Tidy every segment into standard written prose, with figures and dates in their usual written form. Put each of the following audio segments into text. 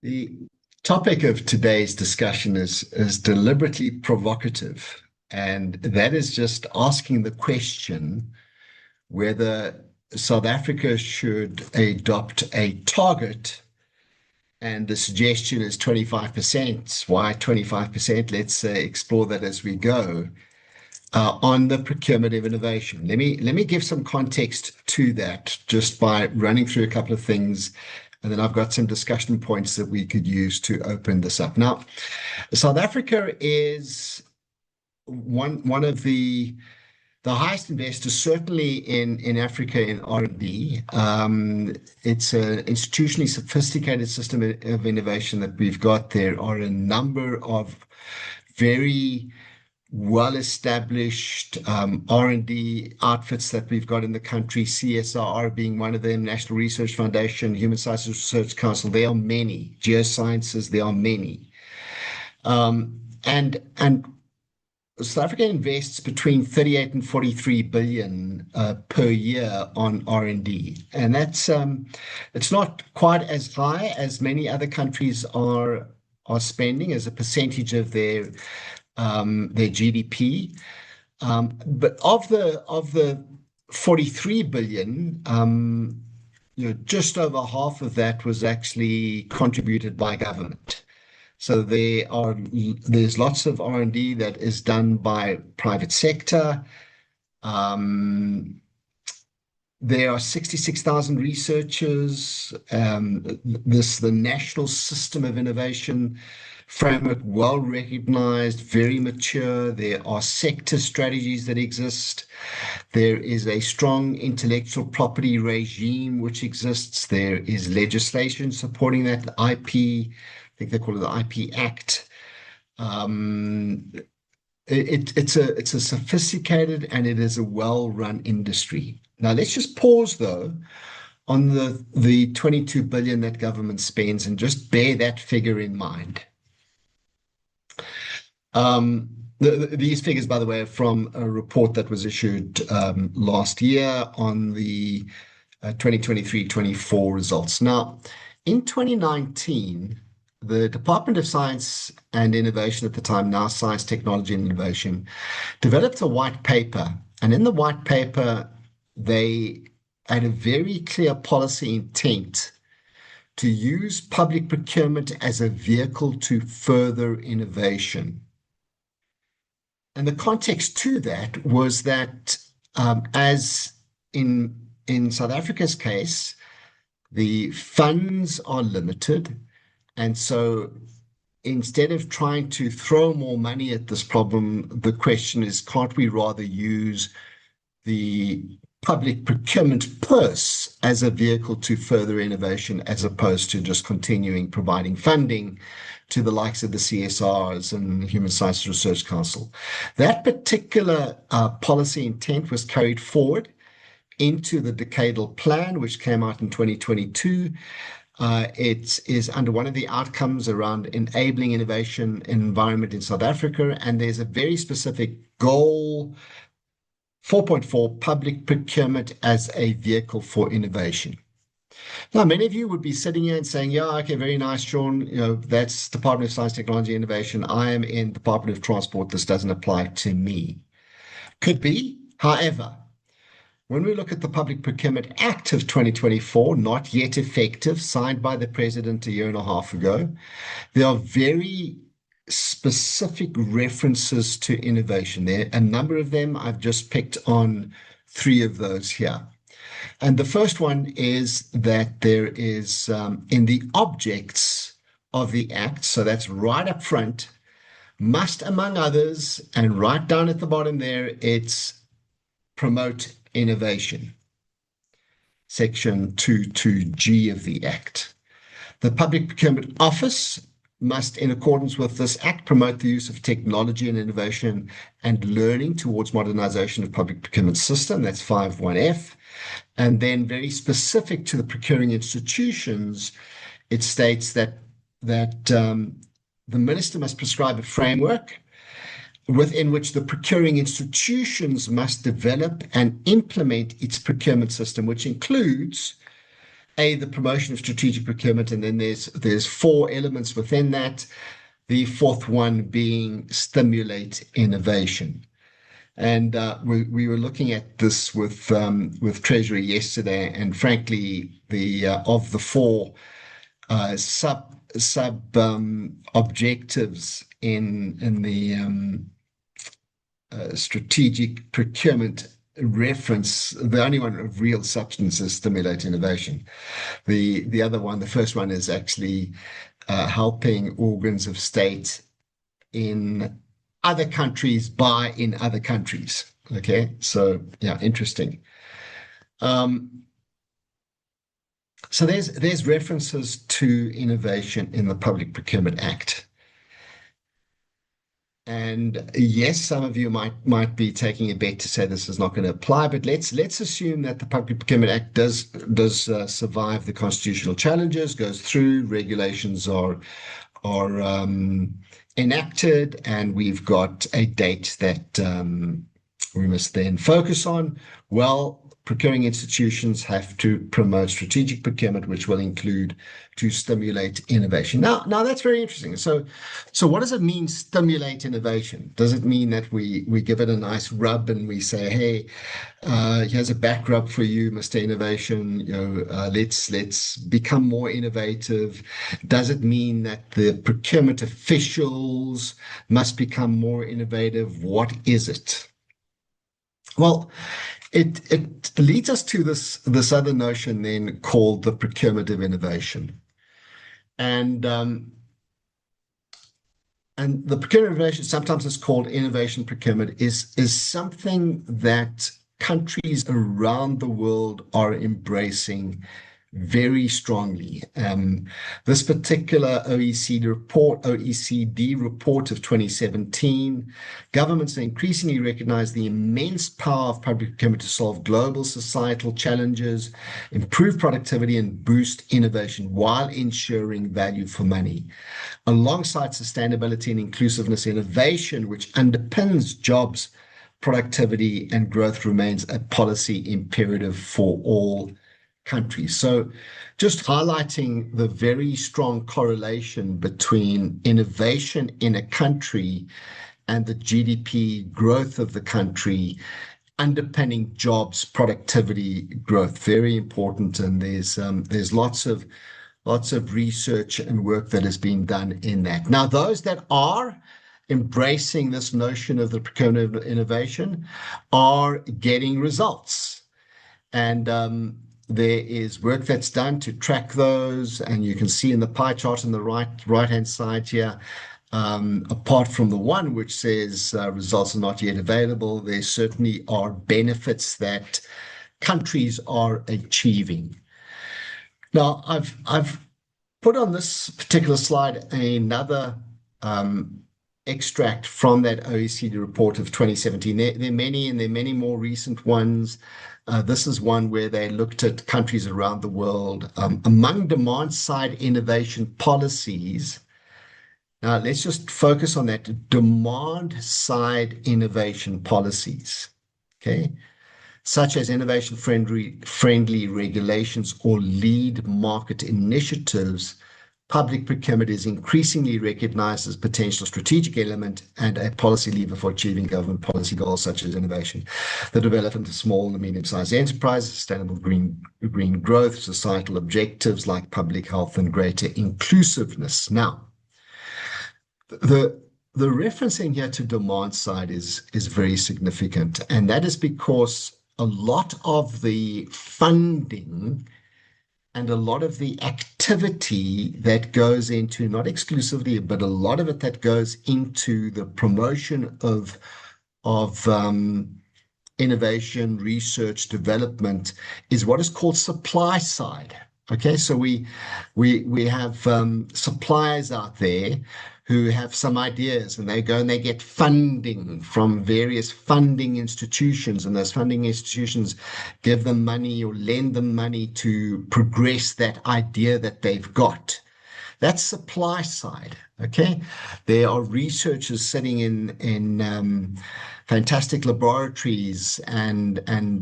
The topic of today's discussion is deliberately provocative, and that is just asking the question whether South Africa should adopt a target. And the suggestion is 25%. Why 25%? Let's explore that as we go. On the procurement of innovation. Let me give some context to that just by running through a couple of things, and then I've got some discussion points that we could use to open this up. Now, South Africa is one of the highest investors, certainly in Africa, in R&D. It's an institutionally sophisticated system of innovation that we've got. There are a number of very well-established R&D outfits that we've got in the country, CSR being one of them, National Research Foundation, Human Sciences Research Council. There are many. Geosciences, there are many. And South Africa invests between 38 and 43 billion per year on R&D. And that's it's not quite as high as many other countries are spending as a percentage of their GDP. But of the 43 billion, just over half of that was actually contributed by government. So there's lots of R&D that is done by private sector. There are 66,000 researchers. The National System of Innovation framework, well recognized, very mature. There are sector strategies that exist. There is a strong intellectual property regime which exists. There is legislation supporting that, the IP, I think they call it the IP Act. It's a sophisticated and it is a well-run industry. Now let's just pause though on the 22 billion that government spends and just bear that figure in mind. These figures, by the way, are from a report that was issued last year on the 2023-24 results. Now, in 2019, the Department of Science and Innovation at the time, now Science, Technology and Innovation, developed a white paper. And in the white paper, they had a very clear policy intent to use public procurement as a vehicle to further innovation. And the context to that was that, as in South Africa's case, the funds are limited. And so instead of trying to throw more money at this problem, the question is, can't we rather use the public procurement purse as a vehicle to further innovation as opposed to just continuing providing funding to the likes of the CSRs and Human Sciences Research Council. That particular policy intent was carried forward into the decadal plan, which came out in 2022. It is under one of the outcomes around enabling innovation environment in South Africa, and there's a very specific goal, 4.4, public procurement as a vehicle for innovation. Now, many of you would be sitting here and saying, yeah, okay, very nice, Sean. That's Department of Science, Technology, and Innovation. I am in Department of Transport. This doesn't apply to me. Could be. However, when we look at the Public Procurement Act of 2024, not yet effective, signed by the president a year and a half ago, there are very specific references to innovation there. A number of them, I've just picked on 3 of those here. And the first one is that there is, in the objects of the Act, so that's right up front, must, among others, and right down at the bottom there, it's promote innovation. Section 22G of the Act. The Public Procurement Office must, in accordance with this Act, promote the use of technology and innovation and learning towards modernization of public procurement system. That's 5.1F. And then very specific to the procuring institutions, it states that the minister must prescribe a framework within which the procuring institutions must develop and implement its procurement system, which includes the promotion of strategic procurement, and then there's four elements within that. The fourth one being stimulate innovation. And we were looking at this with Treasury yesterday, and frankly, the of the four sub objectives in the strategic procurement reference, the only one of real substance is stimulate innovation. The other one, the first one, is actually helping organs of state in other countries buy in other countries. Okay, so yeah, interesting. So there's references to innovation in the Public Procurement Act. And yes, some of you might be taking a bet to say this is not going to apply, but let's assume that the Public Procurement Act does survive the constitutional challenges, goes through, regulations are enacted, and we've got a date that we must then focus on. Well, procuring institutions have to promote strategic procurement, which will include to stimulate innovation. Now that's very interesting. So what does it mean, stimulate innovation? Does it mean that we give it a nice rub and we say, hey, here's a back rub for you, Mr. Innovation, let's become more innovative? Does it mean that the procurement officials must become more innovative? What is it? Well, it leads us to this other notion then called the procurement of innovation. And the procurement of innovation, sometimes it's called innovation procurement, is something that countries around the world are embracing very strongly. This particular OECD report of 2017, governments increasingly recognize the immense power of public procurement to solve global societal challenges, improve productivity, and boost innovation while ensuring value for money. Alongside sustainability and inclusiveness, innovation, which underpins jobs, productivity, and growth, remains a policy imperative for all countries. So just highlighting the very strong correlation between innovation in a country and the GDP growth of the country, underpinning jobs, productivity, growth, very important. And there's lots of research and work that has been done in that. Now, those that are embracing this notion of the procurement of innovation are getting results. And there is work that's done to track those, and you can see in the pie chart on the right-hand side here, apart from the one which says results are not yet available, there certainly are benefits that countries are achieving. Now, I've put on this particular slide another extract from that OECD report of 2017. There are many, and there are many more recent ones. This is one where they looked at countries around the world. Among demand-side innovation policies, now let's just focus on that, demand-side innovation policies, okay? Such as innovation-friendly regulations or lead market initiatives. Public procurement is increasingly recognized as a potential strategic element and a policy lever for achieving government policy goals such as innovation, the development of small and medium-sized enterprises, sustainable green growth, societal objectives like public health, and greater inclusiveness. Now, the referencing here to demand side is very significant, and that is because a lot of the funding and a lot of the activity that goes into, not exclusively, but a lot of it that goes into the promotion of innovation, research, development, is what is called supply side. Okay, so we have suppliers out there who have some ideas, and they go and they get funding from various funding institutions, and those funding institutions give them money or lend them money to progress that idea that they've got. That's supply side. Okay, there are researchers sitting in fantastic laboratories and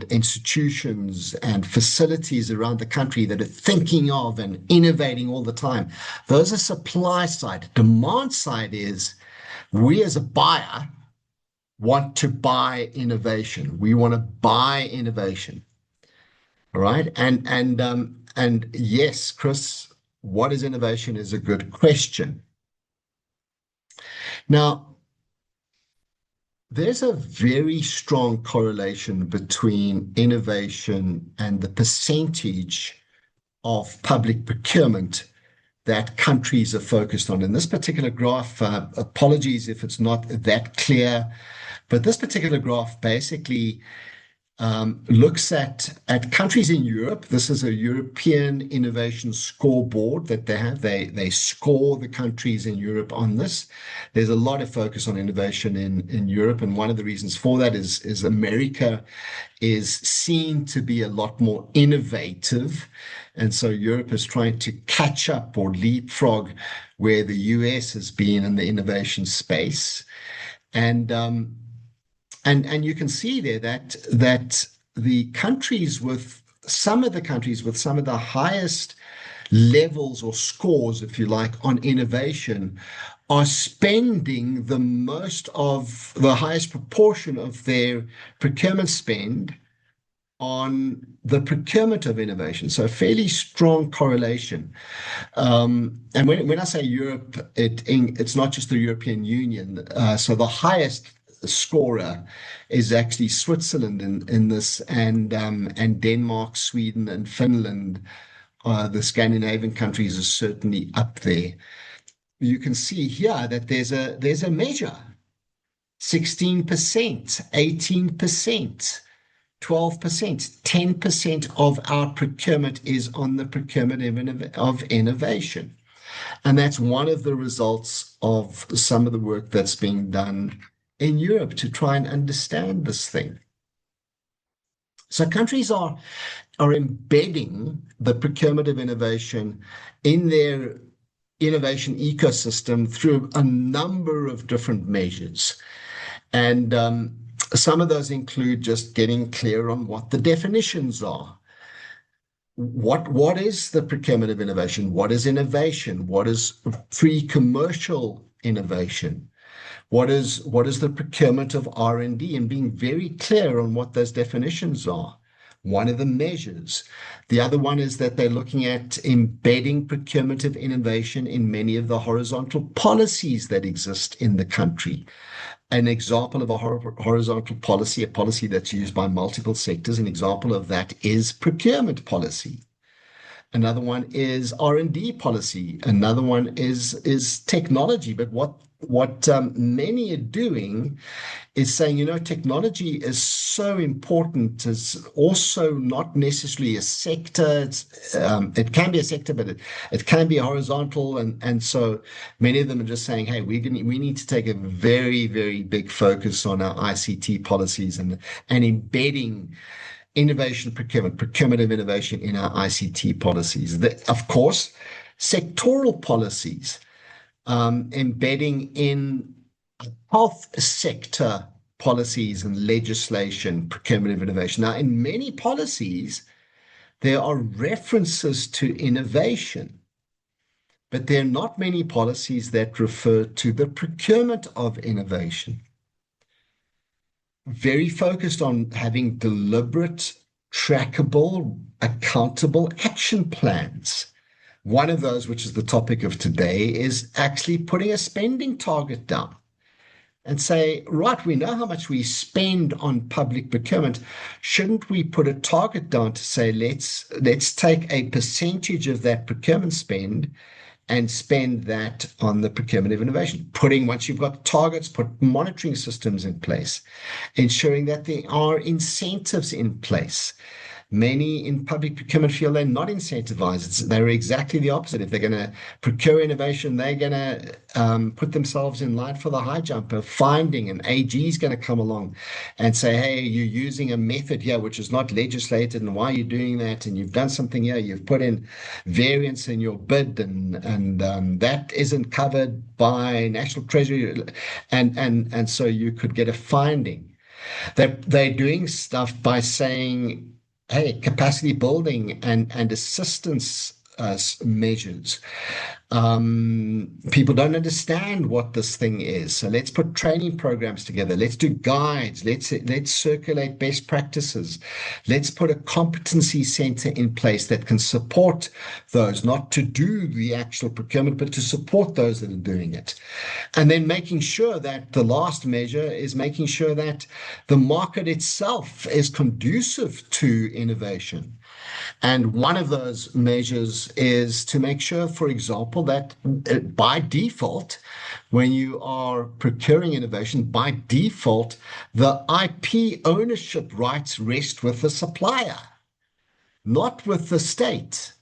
institutions and facilities around the country that are thinking of and innovating all the time. Those are supply side. Demand side is we as a buyer want to buy innovation. We want to buy innovation. All right. And yes, Chris, what is innovation is a good question. Now, there's a very strong correlation between innovation and the percentage of public procurement that countries are focused on. In this particular graph, apologies if it's not that clear, but this particular graph basically looks at countries in Europe. This is a European innovation scoreboard that they have. They score the countries in Europe on this. There's a lot of focus on innovation in Europe, and one of the reasons for that is America is seen to be a lot more innovative, and so Europe is trying to catch up or leapfrog where the US has been in the innovation space. And and you can see there that the countries with some of the countries with some of the highest levels or scores, if you like, on innovation are spending the most of the highest proportion of their procurement spend on the procurement of innovation. So a fairly strong correlation. And when I say Europe, it's not just the European Union. So the highest scorer is actually Switzerland in this, and Denmark, Sweden, and Finland. The Scandinavian countries are certainly up there. You can see here that there's a measure: 16%, 18%. 12%, 10% of our procurement is on the procurement of innovation. And that's one of the results of some of the work that's being done in Europe to try and understand this thing. So countries are embedding the procurement of innovation in their innovation ecosystem through a number of different measures. And some of those include just getting clear on what the definitions are. What is the procurement of innovation? What is innovation? What is pre-commercial innovation? What is the procurement of R&D? And being very clear on what those definitions are. One of the measures. The other one is that they're looking at embedding procurement of innovation in many of the horizontal policies that exist in the country. An example of a horizontal policy, a policy that's used by multiple sectors, an example of that is procurement policy. Another one is R&D policy. Another one is technology. But what many are doing is saying, technology is so important. It's also not necessarily a sector. It can be a sector, but it can be horizontal. And so many of them are just saying, hey, we need to take a very, very big focus on our ICT policies and embedding innovation procurement of innovation in our ICT policies. Of course, sectoral policies, embedding in health sector policies and legislation, procurement of innovation. Now, in many policies, there are references to innovation, but there are not many policies that refer to the procurement of innovation. Very focused on having deliberate, trackable, accountable action plans. One of those, which is the topic of today, is actually putting a spending target down and say, right, we know how much we spend on public procurement. Shouldn't we put a target down to say, let's take a percentage of that procurement spend and spend that on the procurement of innovation? Once you've got targets, put monitoring systems in place, ensuring that there are incentives in place. Many in public procurement feel they're not incentivized. They're exactly the opposite. If they're going to procure innovation, they're going to put themselves in line for the high jump of finding, an AG is going to come along and say, hey, you're using a method here which is not legislated, and why are you doing that? And you've done something here, you've put in variance in your bid, and that isn't covered by National Treasury, and so you could get a finding. They're doing stuff by saying, hey, capacity building and assistance measures. People don't understand what this thing is. So let's put training programs together. Let's do guides. Let's circulate best practices. Let's put a competency center in place that can support those, not to do the actual procurement, but to support those that are doing it. And then making sure that the last measure is making sure that the market itself is conducive to innovation. And one of those measures is to make sure, for example, that by default, when you are procuring innovation, by default, the IP ownership rights rest with the supplier, not with the state.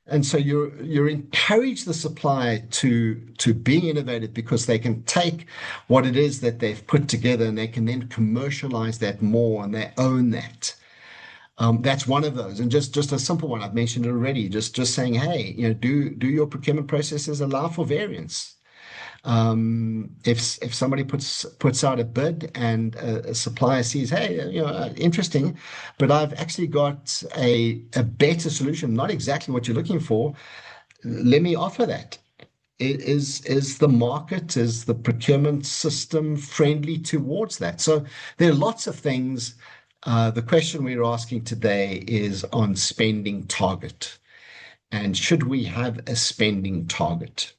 And so you encourage the supplier to be innovative because they can take what it is that they've put together and they can then commercialize that more and they own that. That's one of those, and just a simple one. I've mentioned it already. Just saying, hey, do your procurement processes allow for variance? If somebody puts out a bid and a supplier sees, hey, interesting, but I've actually got a better solution, not exactly what you're looking for. Let me offer that. Is the market, is the procurement system friendly towards that? So there are lots of things. The question we're asking today is on spending target. And should we have a spending target?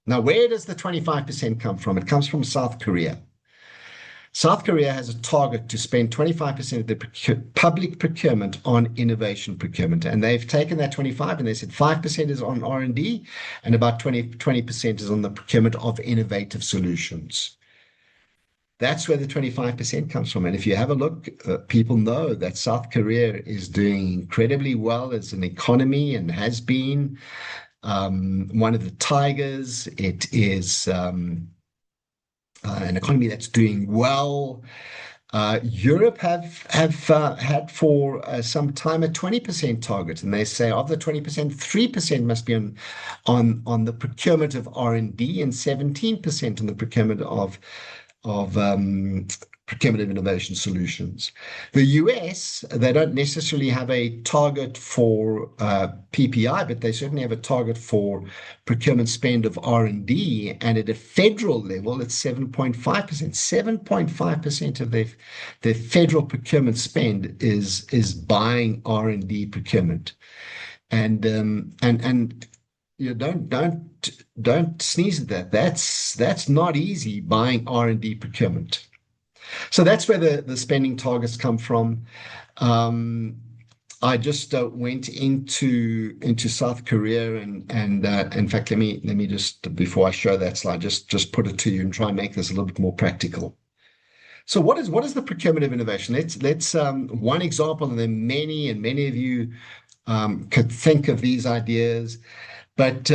Now, where does the 25% come from? It comes from South Korea. South Korea has a target to spend 25% of the public procurement on innovation procurement. And they've taken that 25 and they said 5% is on R&D and about 20% is on the procurement of innovative solutions. That's where the 25% comes from. And if you have a look, people know that South Korea is doing incredibly well as an economy and has been one of the tigers. It is an economy that's doing well. Europe have had for some time a 20% target, and they say of the 20%, 3% must be on the procurement of R&D and 17% on the procurement of procurement of innovation solutions. The US, they don't necessarily have a target for PPI, but they certainly have a target for procurement spend of R&D, and at a federal level, it's 7.5%. 7.5% of their federal procurement spend is buying R&D procurement, and don't sneeze at that. That's not easy, buying R&D procurement. So that's where the spending targets come from. I just went into South Korea and in fact, let me just, before I show that slide, just put it to you and try and make this a little bit more practical. So what is the procurement of innovation? Let's one example, and then many of you could think of these ideas, but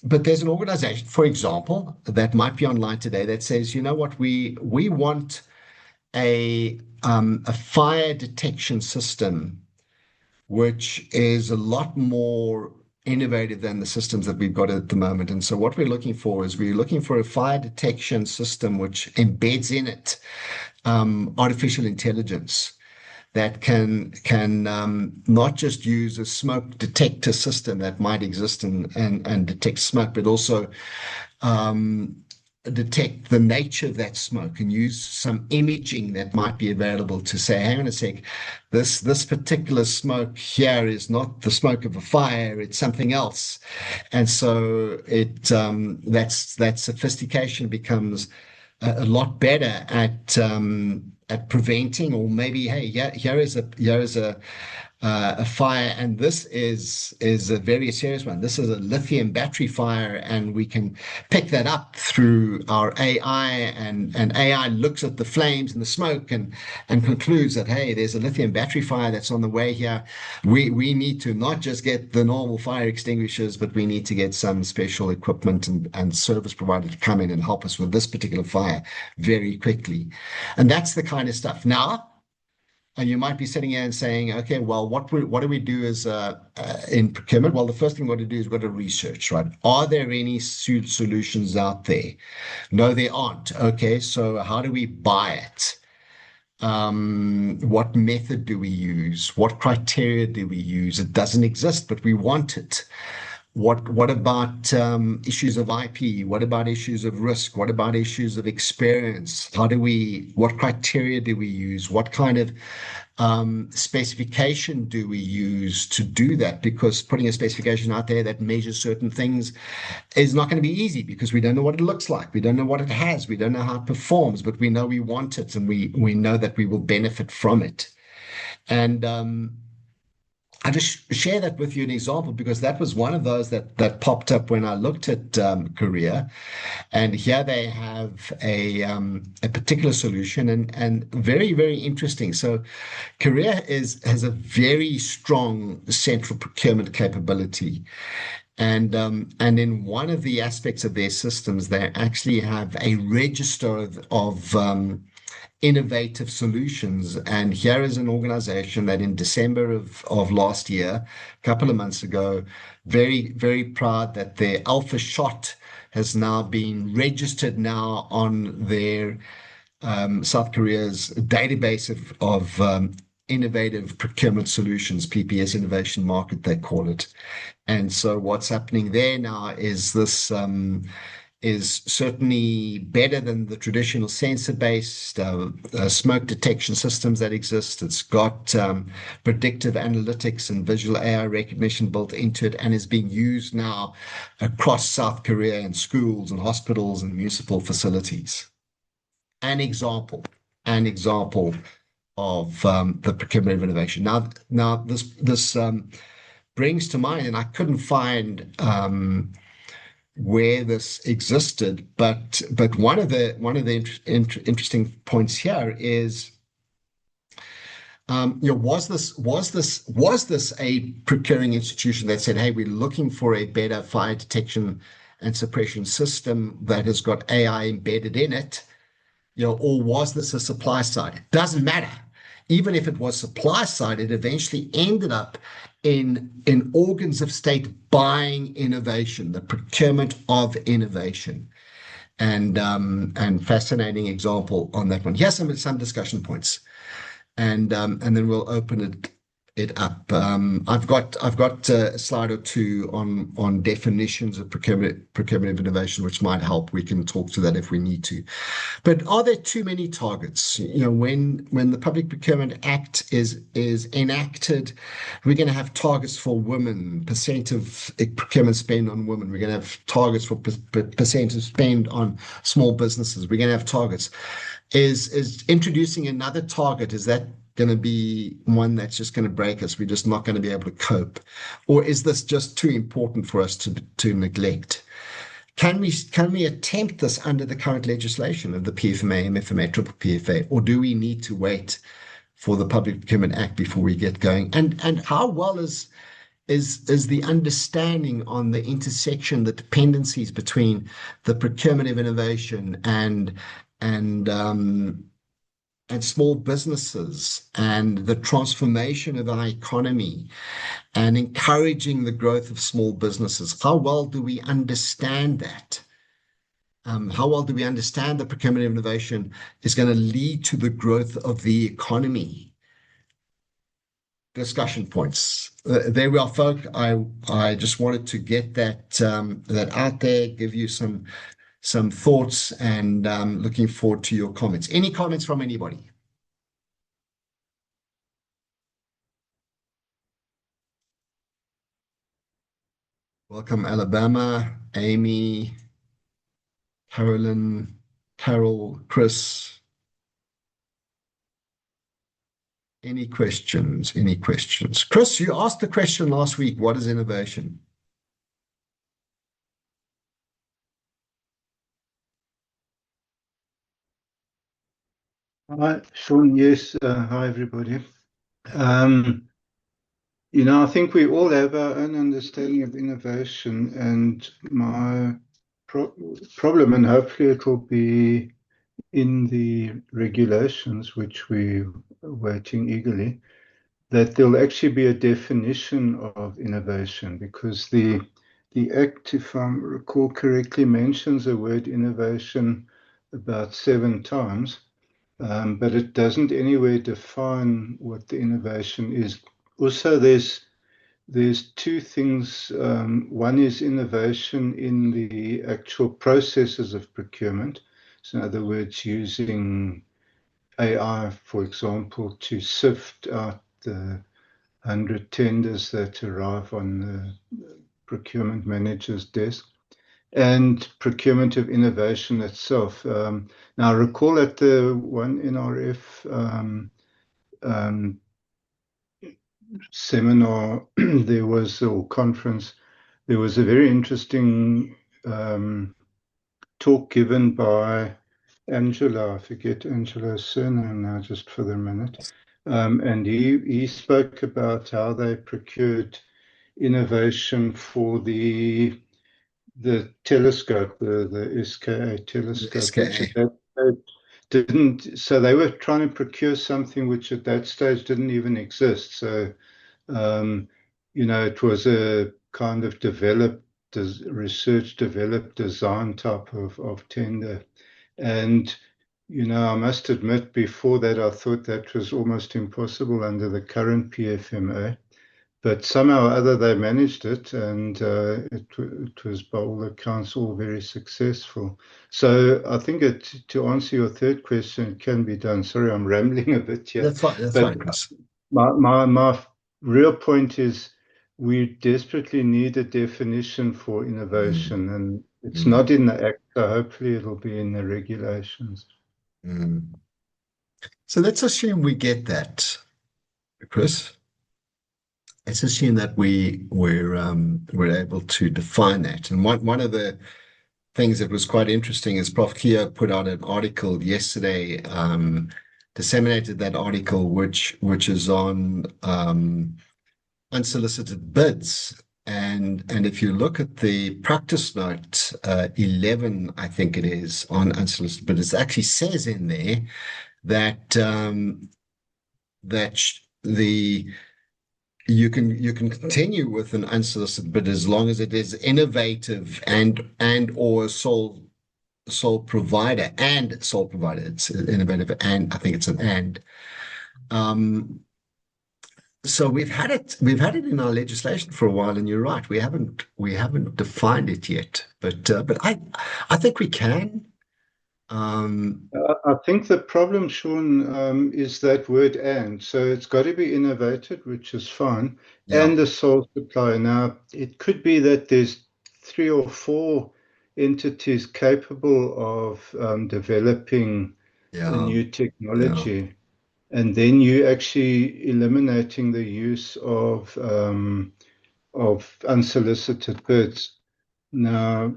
there's an organization, for example, that might be online today that says, you know what, we want a fire detection system, which is a lot more innovative than the systems that we've got at the moment. And so what we're looking for a fire detection system which embeds in it artificial intelligence that can not just use a smoke detector system that might exist and detect smoke, but also detect the nature of that smoke and use some imaging that might be available to say, hang on a sec, this particular smoke here is not the smoke of a fire, it's something else. And so that sophistication becomes a lot better at preventing, or maybe, hey, here is a a fire, and this is a very serious one. This is a lithium battery fire, and we can pick that up through our AI, and AI looks at the flames and the smoke and concludes that, hey, there's a lithium battery fire that's on the way here. We need to not just get the normal fire extinguishers, but we need to get some special equipment and service provider to come in and help us with this particular fire very quickly. And that's the kind of stuff. Now, and you might be sitting here and saying, okay, well, what do we do as in procurement? Well, the first thing we want to do is we've got to research, right? Are there any solutions out there? No, there aren't. Okay, so how do we buy it? What method do we use? What criteria do we use? It doesn't exist, but we want it. What about issues of IP? What about issues of risk? What about issues of experience? What criteria do we use? What kind of specification do we use to do that? Because putting a specification out there that measures certain things is not going to be easy because we don't know what it looks like. We don't know what it has. We don't know how it performs, but we know we want it and we know that we will benefit from it. And I just share that with you an example because that was one of those that popped up when I looked at Korea, and here they have a particular solution and very interesting. So Korea has a very strong central procurement capability, and in one of the aspects of their systems, they actually have a register of innovative solutions. And here is an organization that in December of last year, a couple of months ago, very proud that their Alpha Shot has now been registered now on their South Korea's database of innovative procurement solutions, PPS Innovation Market, they call it. And so what's happening there now is this is certainly better than the traditional sensor-based smoke detection systems that exist. It's got predictive analytics and visual AI recognition built into it and is being used now across South Korea in schools and hospitals and municipal facilities. An example, an example of the procurement of innovation. Now this brings to mind, and I couldn't find where this existed, but one of the interesting points here is, was this a procuring institution that said, hey, we're looking for a better fire detection and suppression system that has got AI embedded in it, or was this a supply side? It doesn't matter. Even if it was supply side, it eventually ended up in organs of state buying innovation, the procurement of innovation, and fascinating example on that one. Here's some discussion points, and then we'll open it up. I've got a slide or two on definitions of procurement of innovation, which might help. We can talk to that if we need to. But are there too many targets? When the Public Procurement Act is enacted, we're going to have targets for women, percent of procurement spend on women. We're going to have targets for percent of spend on small businesses. We're going to have targets. Is introducing another target, is that going to be one that's just going to break us? We're just not going to be able to cope? Or is this just too important for us to neglect? Can we attempt this under the current legislation of the PFMA, MFMA, triple PFA, or do we need to wait for the Public Procurement Act before we get going? And how well is the understanding on the intersection, the dependencies between the procurement of innovation and small businesses and the transformation of our economy and encouraging the growth of small businesses? How well do we understand that? How well do we understand the procurement of innovation is going to lead to the growth of the economy? Discussion points. There we are, folk. I just wanted to get that out there, give you some thoughts, and looking forward to your comments. Any comments from anybody? Welcome, Alabama, Amy, Carolyn, Carol, Chris. Any questions? Any questions? Chris, you asked the question last week, what is innovation? Hi, Sean. Yes. Hi, everybody. Um, I think we all have our own understanding of innovation, and my pro problem, and hopefully it will be in the regulations, which we're waiting eagerly, that there'll actually be a definition of innovation, because the Act, if I recall correctly, mentions the word innovation about 7 times. But it doesn't anywhere define what the innovation is. Also, there's two things. One is innovation in the actual processes of procurement. So, in other words, using AI, for example, to sift out the 100 tenders that arrive on the procurement manager's desk, and procurement of innovation itself. Now, I recall at the one NRF seminar, there was, or conference, there was a very interesting talk given by Angela. I forget Angela's surname now, just for the minute. And he spoke about how they procured innovation for the telescope, the SKA The telescope, which at SKA. that stage didn't. So they were trying to procure something which at that stage didn't even exist. So um, it was a kind of research, developed design type of tender. And I must admit, before that, I thought that was almost impossible under the current PFMA. But somehow or other they managed it, and it was by all accounts all very successful. So I think to answer your third question, it can be done. Sorry, I'm rambling a bit here, That's fine. That's but fine, Chris. my real point is we desperately need a definition for Mm, innovation, and it's mm, not in the Act, so hopefully it'll be in the regulations. mm. So let's assume we get that, Chris. Let's assume that we're able to define that. And one of the things that was quite interesting is Prof. Keogh put out an article yesterday, disseminated that article, which is on unsolicited bids. And if you look at the practice note 11, I think it is, on unsolicited bids, it actually says in there that the you can continue with an unsolicited bid as long as it is innovative and or sole provider. It's innovative, and I think it's an and. Um, so we've had it in our legislation for a while, and you're right, we haven't defined it yet, but I think we can. Um, I think the problem, Sean, is that word and. So it's got to be innovated, which is fine, yeah, and the sole supplier. Now, it could be that there's three or four entities capable of developing a yeah, new yeah, technology, and then you actually eliminating the use of unsolicited bids. Now,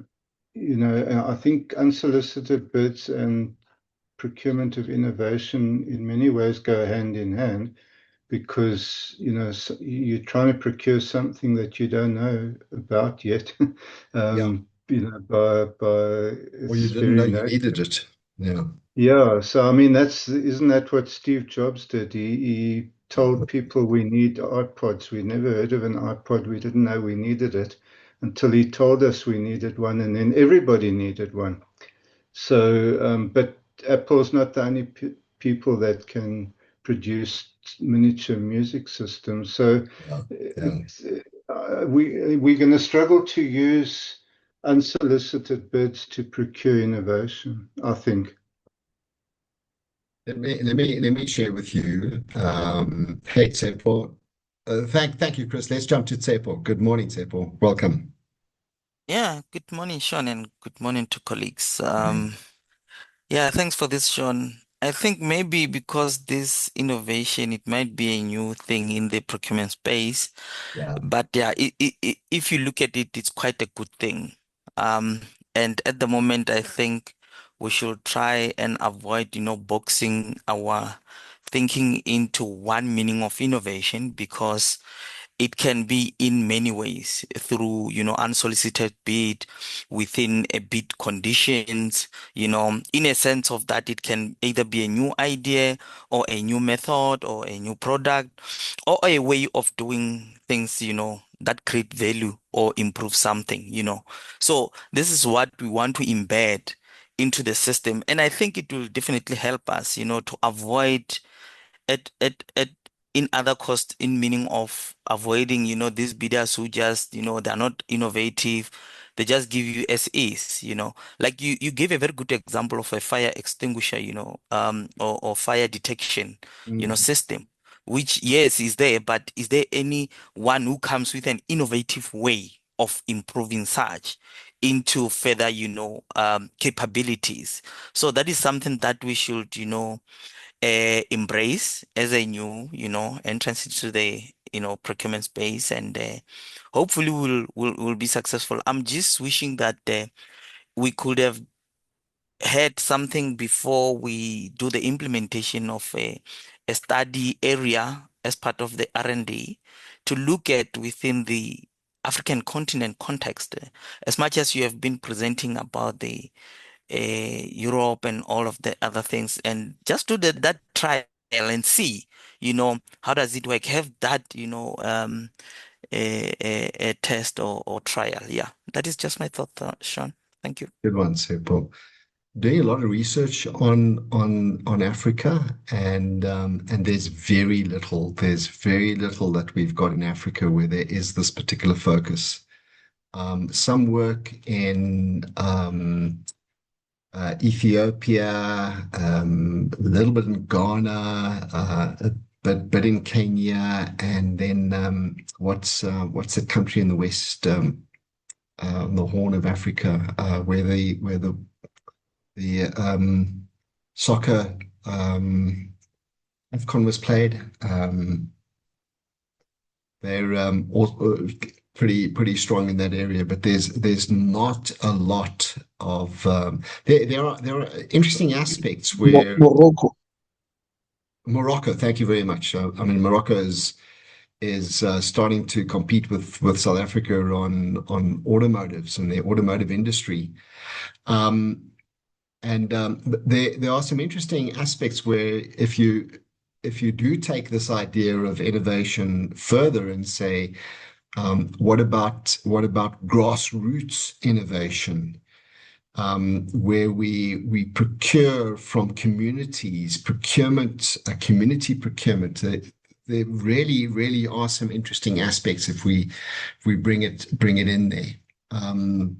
I think unsolicited bids and procurement of innovation in many ways go hand in hand, because you're trying to procure something that you don't know about yet. yeah. By Or you its didn't know very you nature. needed it. Yeah. Yeah, so I mean, isn't that what Steve Jobs did? He told people we need iPods. We never heard of an iPod. We didn't know we needed it until he told us we needed one, and then everybody needed one. So, but Apple's not the only people that can produce miniature music systems. So, Yeah, yeah. it's, we're going to struggle to use unsolicited bids to procure innovation, I think. Let me share with you. Hey, Tsepo. Thank you, Chris. Let's jump to Tsepo. Good morning, Tsepo. Welcome. Yeah, good morning, Sean, and good morning to colleagues. Yeah. Yeah, thanks for this, Sean. I think maybe because this innovation, it might be a new thing in the procurement space. Yeah. But yeah, if you look at it, it's quite a good thing. Um, and at the moment, I think we should try and avoid, boxing our thinking into one meaning of innovation because it can be in many ways through, unsolicited bid within a bid conditions, in a sense of that it can either be a new idea or a new method or a new product or a way of doing things, that create value or improve something. So this is what we want to embed into the system. And I think it will definitely help us, to avoid at in other cost in meaning of avoiding, these bidders who just, they're not innovative. They just give you as is, like you gave a very good example of a fire extinguisher, or fire detection, Mm. system, which yes is there, but is there any one who comes with an innovative way of improving such into further, capabilities? So that is something that we should, embrace as a new, entrance into the, procurement space, and hopefully we'll be successful. I'm just wishing that we could have had something before we do the implementation of a study area as part of the R&D to look at within the African continent context. As much as you have been presenting about the Europe and all of the other things, and just do that trial and see, how does it work? Have that, a test or trial. Yeah, that is just my thought, Sean. Thank you. Good one, Seppo. Doing a lot of research on Africa, and there's very little that we've got in Africa where there is this particular focus. Some work in Ethiopia, a little bit in Ghana, but in Kenya, and then what's the country in the west, on the Horn of Africa, where the soccer AFCON was played. They're pretty strong in that area, but there's not a lot of there are interesting aspects where Morocco. Morocco. Thank you very much. I mean, Morocco is starting to compete with South Africa on automotives and their automotive industry. There are some interesting aspects where if you do take this idea of innovation further and say, what about grassroots innovation, where we procure from communities, community procurement. There really are some interesting aspects if we bring it in there. Um,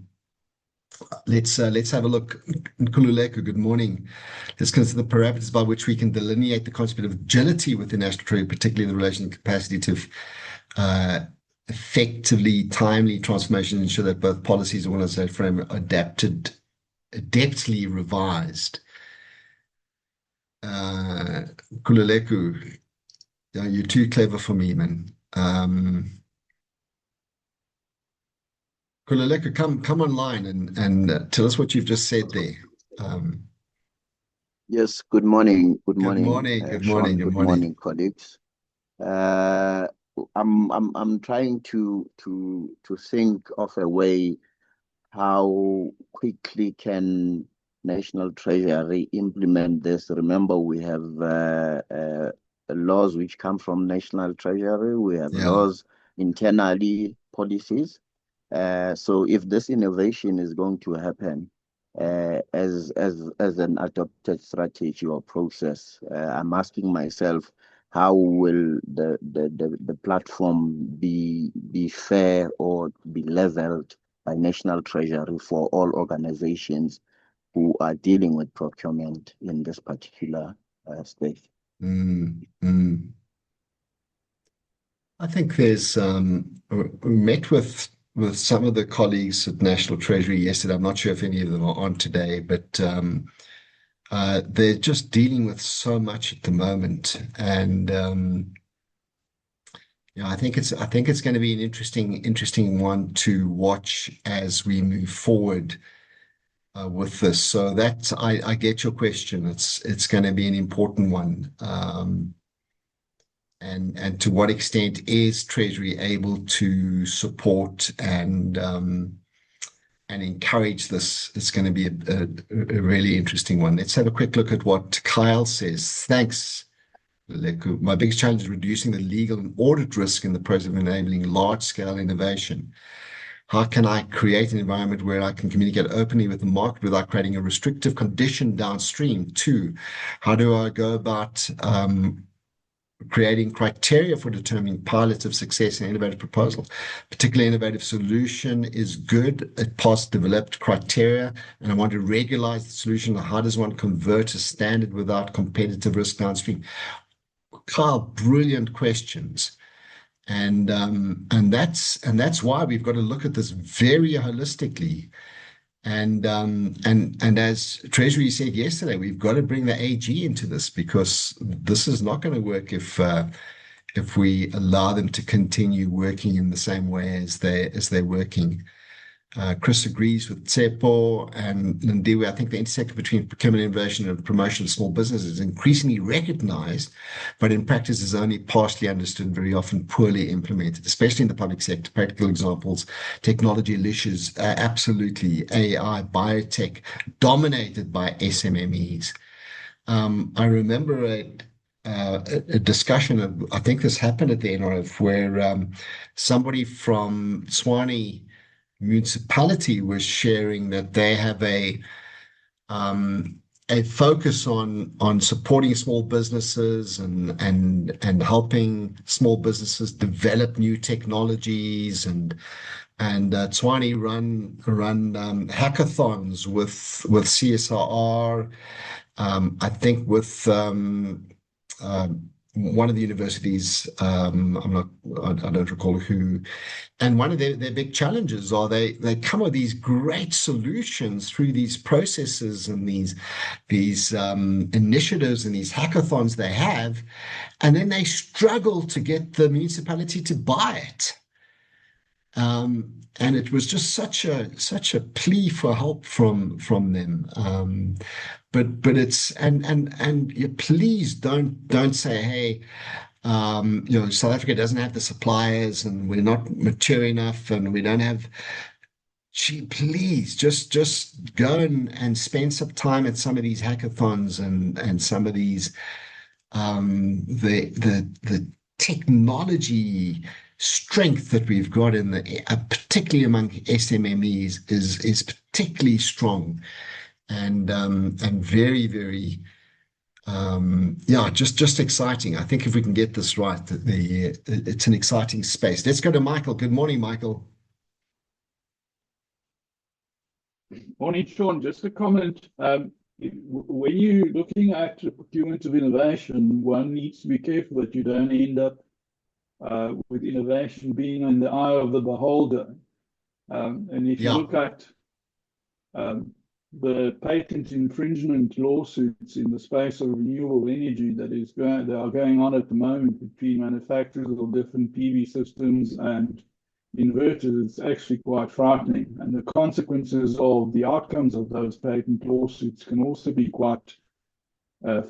let's have a look. Nkululeko, good morning. Let's consider the parameters by which we can delineate the concept of agility within national trade, particularly in the relation to capacity to uh, effectively, timely transformation, ensure that both policies and organizational frame are adeptly revised. Nkululeko, you're too clever for me, man. Kulaleka, come online and tell us what you've just said there. Um, Yes, good morning. Good good morning, morning, good morning, Sean. good Good morning. morning, colleagues. Uh, I'm trying to think of a way how quickly can National Treasury implement this. Remember, we have laws which come from National Treasury. We have Yeah. laws internally, policies. So if this innovation is going to happen as an adopted strategy or process, I'm asking myself, how will the platform be fair or be leveled by National Treasury for all organizations who are dealing with procurement in this particular space? Mm, mm. I think we met with some of the colleagues at National Treasury yesterday. I'm not sure if any of them are on today, but they're just dealing with so much at the moment, and I think it's going to be an interesting one to watch as we move forward with this. So that I get your question. It's going to be an important one. And to what extent is Treasury able to support and encourage this? It's going to be a really interesting one. Let's have a quick look at what Kyle says. Thanks, Leku. My biggest challenge is reducing the legal and audit risk in the process of enabling large-scale innovation. How can I create an environment where I can communicate openly with the market without creating a restrictive condition downstream? Two, how do I go about creating criteria for determining pilots of success in innovative proposal? Particularly innovative solution is good. It passed developed criteria, and I want to regularize the solution. How does one convert a standard without competitive risk downstream? Kyle, brilliant questions. And that's why we've got to look at this very holistically. And as Treasury said yesterday, we've got to bring the AG into this, because this is not going to work if we allow them to continue working in the same way as they're working. Chris agrees with Tsepo and Lindiwe. I think the intersection between procurement innovation and promotion of small business is increasingly recognized, but in practice is only partially understood and very often poorly implemented, especially in the public sector. Practical examples: technology leashes, absolutely, AI, biotech, dominated by SMMEs. I remember a discussion, I think this happened at the NRF, where somebody from Tshwane municipality was sharing that they have a focus on supporting small businesses and helping small businesses develop new technologies, and Tshwane run hackathons with CSIR. I think with one of the universities, I don't recall who, and one of their big challenges are they come with these great solutions through these processes and these initiatives and these hackathons they have, and then they struggle to get the municipality to buy it. And it was just such a plea for help from them. But it's please don't say, hey, South Africa doesn't have the suppliers and we're not mature enough and we don't have. Gee, please just go and spend some time at some of these hackathons and some of these the technology strength that we've got in particularly among SMMEs is particularly strong and very, very just exciting. I think if we can get this right, it's an exciting space. Let's go to Michael. Good morning, Michael. Morning, Sean. Just a comment. When you're looking at the procurement of innovation, one needs to be careful that you don't end up with innovation being in the eye of the beholder. And if you look at the patent infringement lawsuits in the space of renewable energy that are going on at the moment between manufacturers of different PV systems and inverters, it's actually quite frightening. And the consequences of the outcomes of those patent lawsuits can also be quite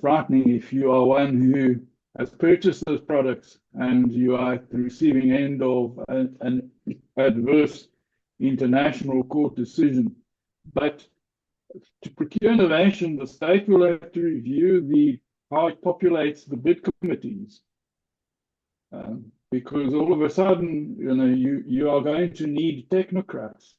frightening if you are one who has purchased those products and you are at the receiving end of an adverse international court decision. But to procure innovation, the state will have to review how it populates the bid committees, because all of a sudden, you are going to need technocrats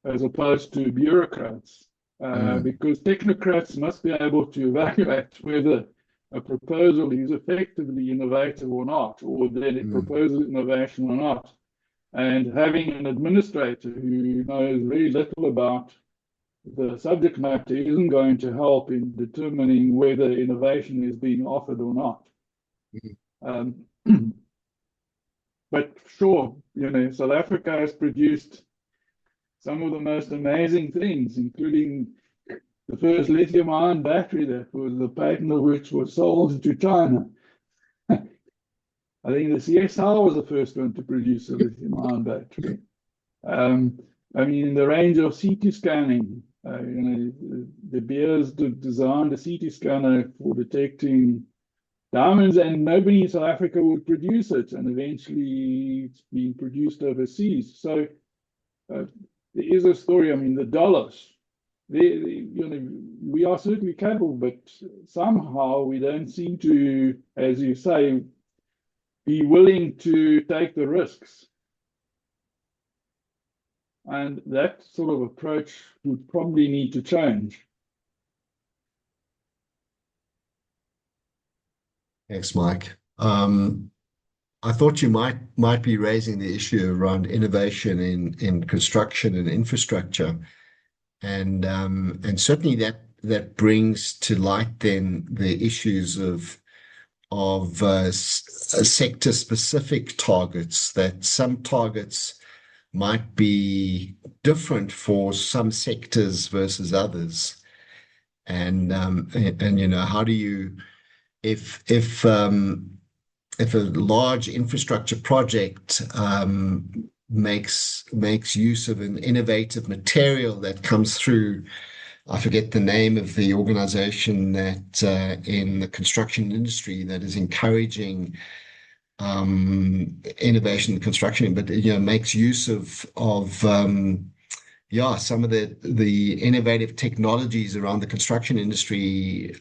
as opposed to bureaucrats, because technocrats must be able to evaluate whether a proposal is effectively innovative or not, or that it proposes innovation or not. And having an administrator who knows very little about the subject matter isn't going to help in determining whether innovation is being offered or not. But sure, South Africa has produced some of the most amazing things, including the first lithium-ion battery that was the patent of which was sold to China. I think the CSR was the first one to produce a lithium-ion battery. I mean, in the range of CT scanning, De Beers designed a CT scanner for detecting diamonds, and nobody in South Africa would produce it, and eventually it's being produced overseas. So there is a story. I mean, the dollars. We are certainly capable, but somehow we don't seem to, as you say, be willing to take the risks. And that sort of approach would probably need to change. Thanks, Mike. I thought you might be raising the issue around innovation in construction and infrastructure, and certainly that brings to light then the issues of sector specific targets, that some targets might be different for some sectors versus others. And how do you, if a large infrastructure project makes use of an innovative material that comes through, I forget the name of the organization that in the construction industry that is encouraging innovation in construction, but makes use of some of the innovative technologies around the construction industry.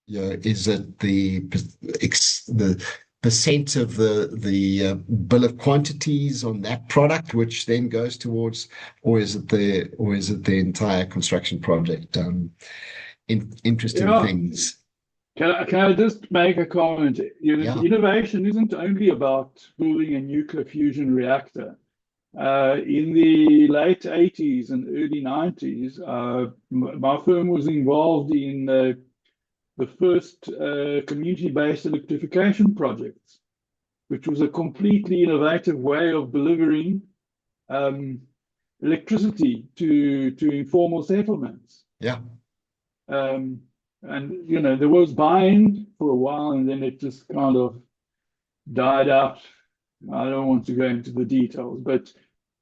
Is it the percent of the bill of quantities on that product, which then goes towards, or is it the entire construction project? Interesting things. Can I just make a comment? Innovation isn't only about building a nuclear fusion reactor. In the late 80s and early 90s, my firm was involved in the first community-based electrification projects, which was a completely innovative way of delivering electricity to informal settlements. Yeah. And there was buy-in for a while, and then it just kind of died out. I don't want to go into the details, but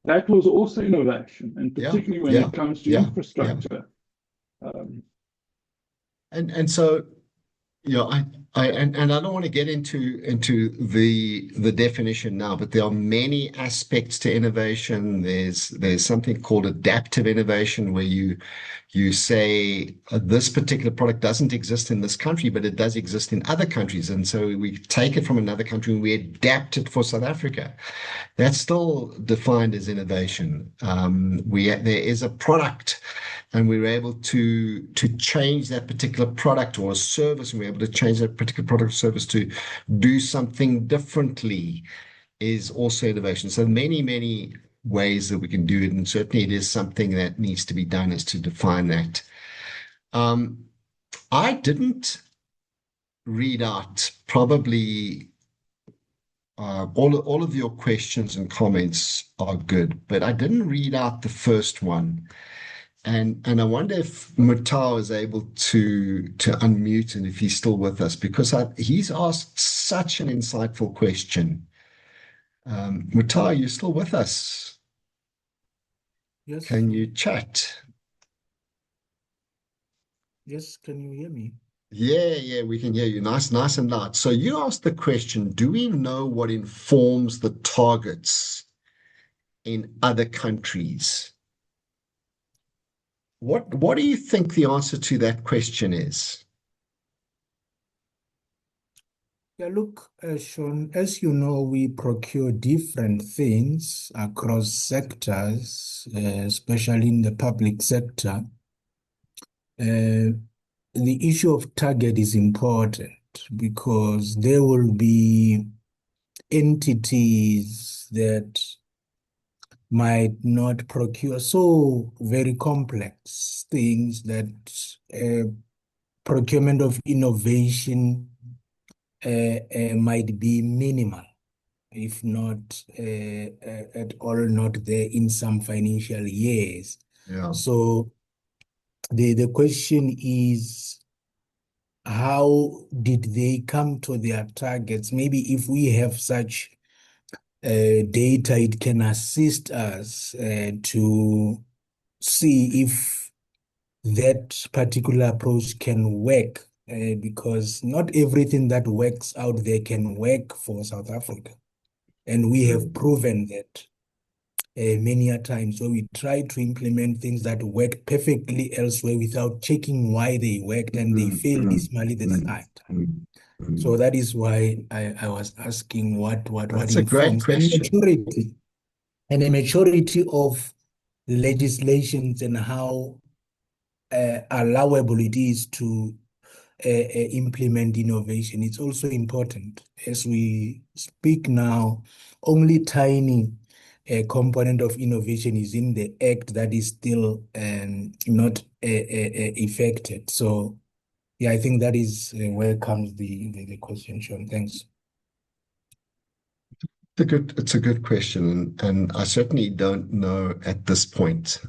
that was also innovation, and particularly when it comes to infrastructure. And so, I don't want to get into the definition now, but there are many aspects to innovation. There's something called adaptive innovation, where you say this particular product doesn't exist in this country, but it does exist in other countries, and so we take it from another country and we adapt it for South Africa. That's still defined as innovation. There is a product, and we were able to change that particular product or a service, and we're able to change that particular product or service to do something differently, is also innovation. So many ways that we can do it, and certainly it is something that needs to be done, is to define that. I didn't read out probably all of your questions and comments are good, but I didn't read out the first one. And I wonder if Mutau is able to unmute and if he's still with us, because he's asked such an insightful question. Mutau, are you still with us? Yes. Can you chat? Yes, can you hear me? Yeah, we can hear you. Nice and loud. So you asked the question, do we know what informs the targets in other countries? What do you think the answer to that question is? Yeah, look, Sean, as you know, we procure different things across sectors, especially in the public sector. The issue of target is important because there will be entities that might not procure so very complex things that procurement of innovation might be minimal, if not at all not there in some financial years. Yeah. So the question is, how did they come to their targets? Maybe if we have such data, it can assist us to see if that particular approach can work, because not everything that works out there can work for South Africa. And we have proven that many a times. So we try to implement things that work perfectly elsewhere without checking why they worked, and they fail dismally the third time. So that is why I was asking what That's a great informs question. and the maturity of legislations and how allowable it is to implement innovation. It's also important. As we speak now, only tiny component of innovation is in the act that is still not effected. So, yeah, I think that is where comes the question, Sean. Thanks. It's a good question, and I certainly don't know at this point.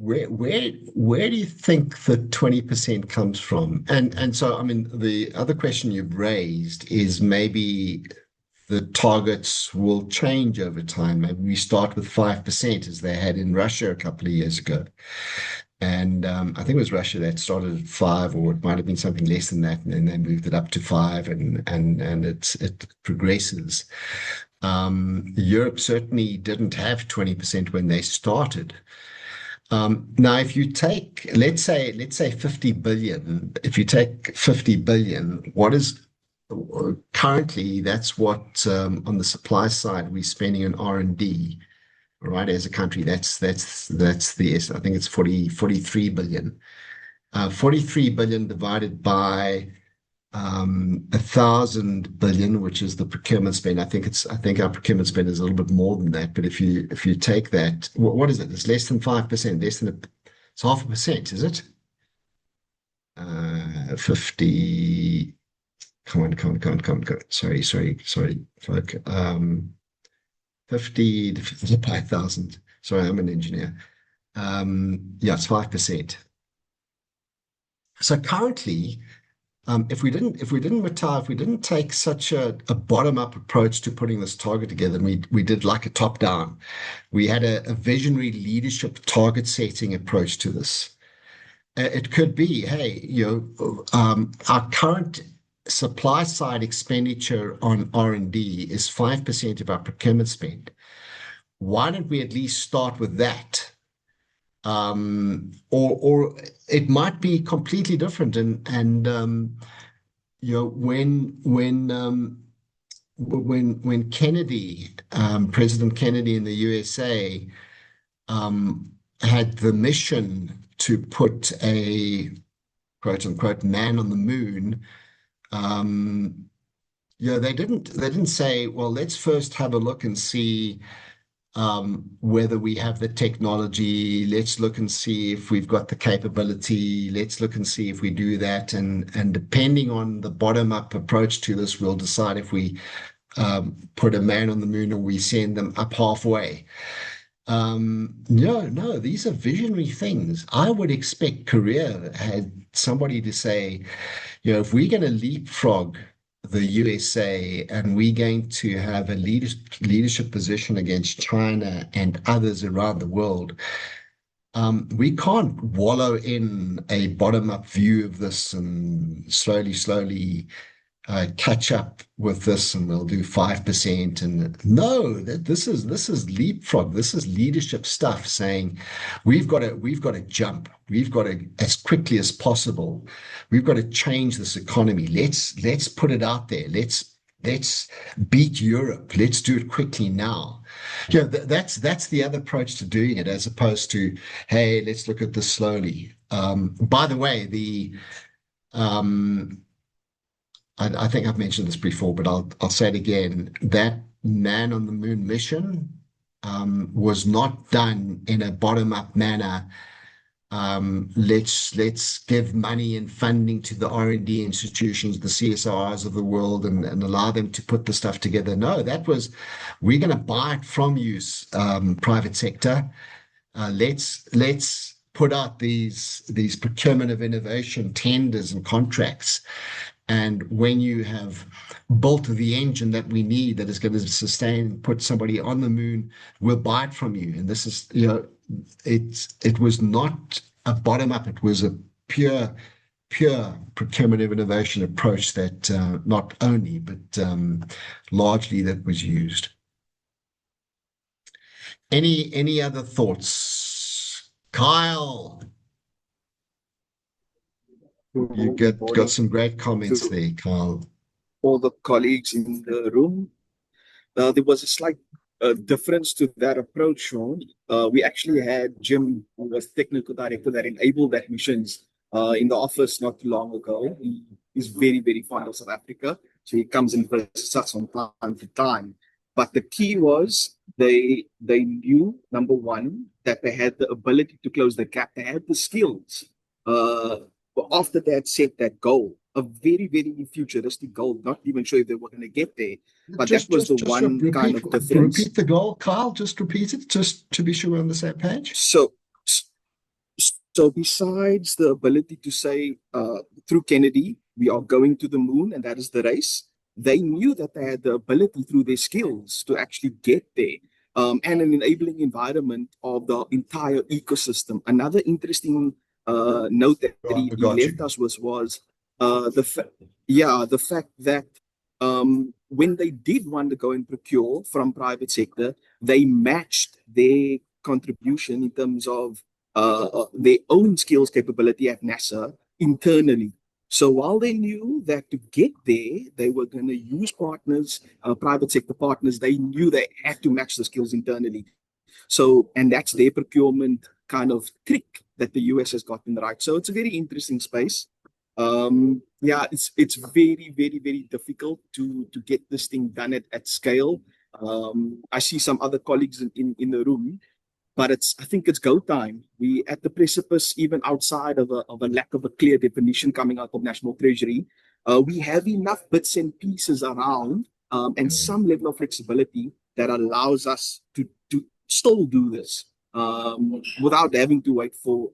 Where do you think the 20% comes from? And so, I mean, the other question you've raised is maybe the targets will change over time. Maybe we start with 5% as they had in Russia a couple of years ago. And I think it was Russia that started at 5, or it might have been something less than that, and then they moved it up to 5, and it progresses. Europe certainly didn't have 20% when they started. Now, if you take, let's say 50 billion, if you take 50 billion, what is currently, that's what on the supply side we're spending on R&D, right? As a country, that's the, I think it's 43 billion. 43 billion divided by 1,000 billion, which is the procurement spend. I think our procurement spend is a little bit more than that. But if you take that, what is it? It's less than 5%, it's 0.5%, is it? 50. Come on. Sorry, folk. 50 divided by 1,000. Sorry, I'm an engineer. Yeah, it's 5%. So currently, if we didn't take such a bottom-up approach to putting this target together, and we did like a top-down, we had a visionary leadership target setting approach to this. It could be, hey, our current supply side expenditure on R&D is 5% of our procurement spend. Why don't we at least start with that? Or it might be completely different. And when Kennedy, President Kennedy in the USA, had the mission to put a quote unquote man on the moon, they didn't say, well, let's first have a look and see whether we have the technology. Let's look and see if we've got the capability. Let's look and see if we do that. And depending on the bottom-up approach to this, we'll decide if we put a man on the moon or we send them up halfway. No, these are visionary things. I would expect Korea had somebody to say, if we're going to leapfrog the USA and we're going to have a leadership position against China and others around the world, we can't wallow in a bottom-up view of this and slowly catch up with this, and we'll do 5%. And no, this is leapfrog. This is leadership stuff saying we've got to jump. We've got to, as quickly as possible, we've got to change this economy. Let's put it out there. Let's beat Europe. Let's do it quickly now. That's the other approach to doing it, as opposed to, hey, let's look at this slowly. By the way, I think I've mentioned this before, but I'll say it again. That man on the moon mission was not done in a bottom-up manner. Let's give money and funding to the R&D institutions, the CSRs of the world, and allow them to put the stuff together. No, that was, we're going to buy it from you, private sector. Let's put out these procurement of innovation tenders and contracts. And when you have built the engine that we need that is going to sustain, put somebody on the moon, we'll buy it from you. And this is, it was not a bottom up, it was a pure procurement of innovation approach that not only, but largely that was used. Any other thoughts? Kyle, you got some great comments there, Kyle. All the colleagues in the room. There was a slight difference to that approach, Sean. We actually had Jim, who was technical director that enabled that missions in the office not too long ago. He is very, very fond of South Africa. So he comes and visits us from time to time. But the key was they knew, number one, that they had the ability to close the gap. They had the skills. But after they had set that goal, a very, very futuristic goal, not even sure if they were going to get there. But that was the one kind of difference. Repeat the goal, Kyle. Just repeat it, just to be sure we're on the same page. So besides the ability to say, through Kennedy, we are going to the moon, and that is the race, they knew that they had the ability through their skills to actually get there. And an enabling environment of the entire ecosystem. Another interesting note that he left us was the fact that when they did want to go and procure from private sector, they matched their contribution in terms of their own skills capability at NASA internally. So while they knew that to get there, they were going to use partners, private sector partners, they knew they had to match the skills internally. So, and that's their procurement kind of trick that the US has gotten right. So it's a very interesting space. It's very, very, very difficult to get this thing done at scale. I see some other colleagues in the room, but I think it's go time. We at the precipice, even outside of a lack of a clear definition coming out of National Treasury. We have enough bits and pieces around and some level of flexibility that allows us to still do this without having to wait for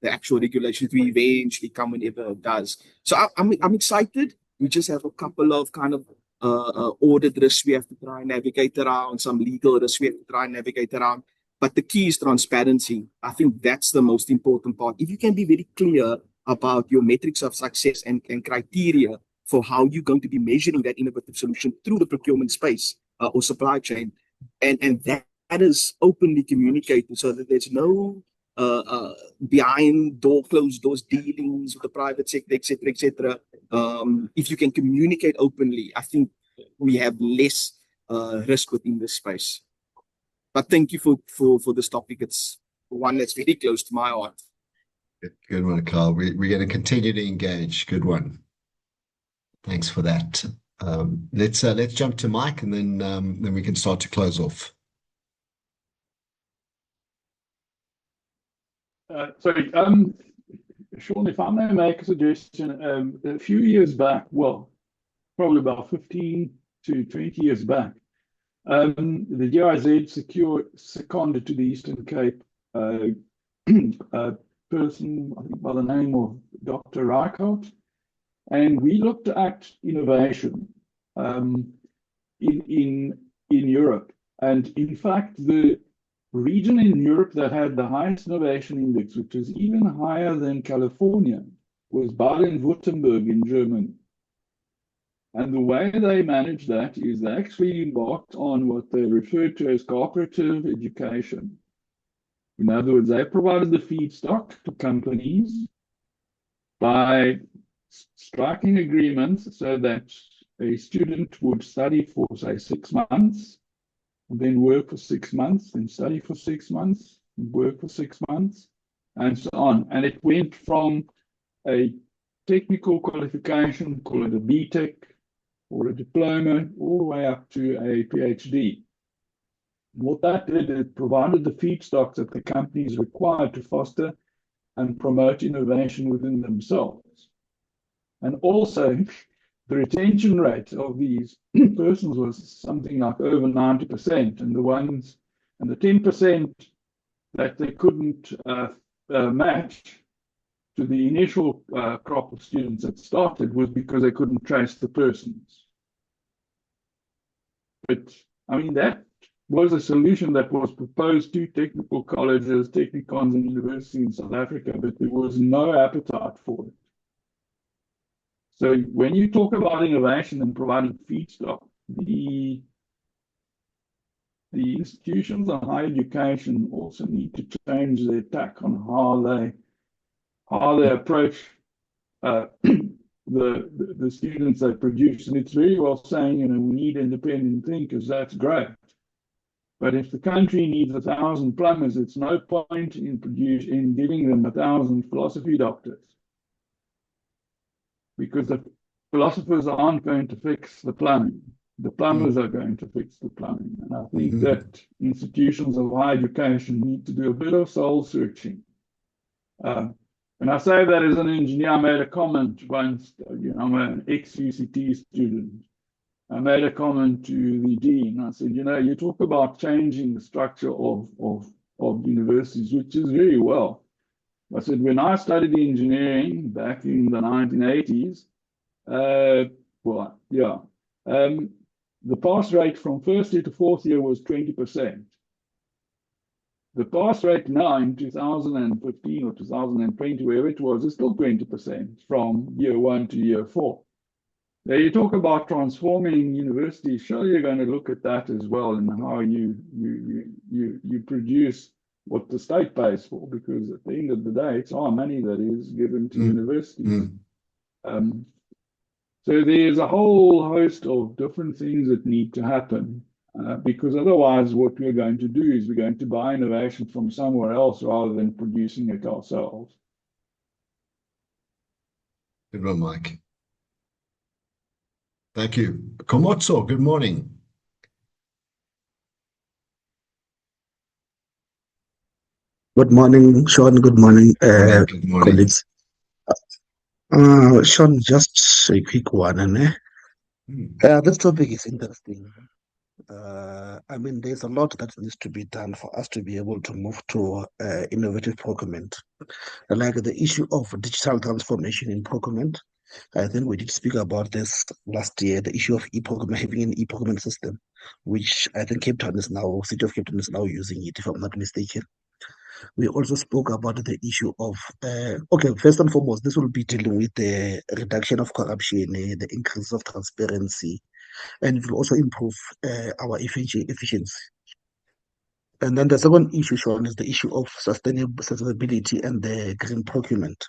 the actual regulation to eventually come whenever it does. So I'm excited. We just have a couple of kind of audit risks we have to try and navigate around, some legal risks we have to try and navigate around. But the key is transparency. I think that's the most important part. If you can be very clear about your metrics of success and criteria for how you're going to be measuring that innovative solution through the procurement space or supply chain, and that is openly communicated so that there's no behind closed doors dealings with the private sector, etc. If you can communicate openly, I think we have less risk within this space. But thank you for this topic. It's one that's very close to my heart. Good one, Carl. We're going to continue to engage. Good one. Thanks for that. Let's jump to Mike, and then we can start to close off. Sean, if I may make a suggestion, a few years back, well, probably about 15 to 20 years back, the GIZ seconded to the Eastern Cape a person, I think by the name of Dr. Reichert, and we looked at innovation in Europe. And in fact, the region in Europe that had the highest innovation index, which was even higher than California, was Baden-Württemberg in Germany. And the way they managed that is they actually embarked on what they referred to as cooperative education. In other words, they provided the feedstock to companies by striking agreements so that a student would study for, say, 6 months, and then work for 6 months, then study for 6 months, and work for 6 months, and so on. And it went from a technical qualification, call it a BTech, or a diploma, all the way up to a PhD. What that did, it provided the feedstocks that the companies required to foster and promote innovation within themselves. And also, the retention rate of these persons was something like over 90%, and the 10% that they couldn't match to the initial crop of students that started was because they couldn't trace the persons. But I mean, that was a solution that was proposed to technical colleges, technicons, and universities in South Africa, but there was no appetite for it. So when you talk about innovation and providing feedstock, the institutions of higher education also need to change their tack on how they approach the students they produce. And it's very well saying, we need independent thinkers. That's great. But if the country needs 1,000 plumbers, it's no point in giving them 1,000 philosophy doctors, because the philosophers aren't going to fix the plumbing. The plumbers are going to fix the plumbing. And I think that institutions of higher education need to do a bit of soul searching. And I say that as an engineer. I made a comment once, I'm an ex-UCT student. I made a comment to the dean. I said, you talk about changing the structure of universities, which is very well. I said, when I studied engineering back in the 1980s, the pass rate from first year to fourth year was 20%. The pass rate now in 2015 or 2020, wherever it was, is still 20% from year 1 to year 4. Now you talk about transforming universities. Surely you're going to look at that as well, and how you produce what the state pays for, because at the end of the day, it's our money that is given to universities. So there's a whole host of different things that need to happen, because otherwise what we're going to do is we're going to buy innovation from somewhere else rather than producing it ourselves. Good one, Mike. Thank you. Komotso, good morning. Good morning, Sean. Good morning, Good morning. colleagues. Sean, just a quick one. This topic is interesting. I mean, there's a lot that needs to be done for us to be able to move to innovative procurement. Like the issue of digital transformation in procurement. I think we did speak about this last year, the issue of e-procurement, having an e-procurement system, which I think City of Cape Town is now using it, if I'm not mistaken. We also spoke about the issue of, first and foremost, this will be dealing with the reduction of corruption, the increase of transparency, and it will also improve our efficiency. And then the second issue, Sean, is the issue of sustainability and the green procurement.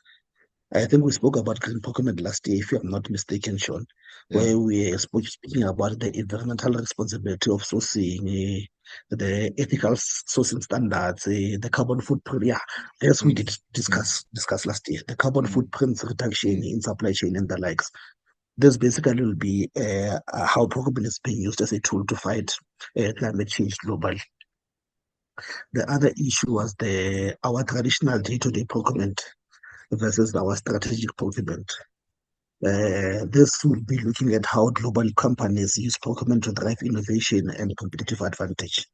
I think we spoke about green procurement last year, if I'm not mistaken, Sean, where we were speaking about the environmental responsibility of sourcing, the ethical sourcing standards, the carbon footprint. Yeah, as we did discuss last year, the carbon footprint reduction in supply chain and the likes. This basically will be how procurement is being used as a tool to fight climate change globally. The other issue was our traditional day-to-day procurement versus our strategic procurement. This will be looking at how global companies use procurement to drive innovation and competitive advantage.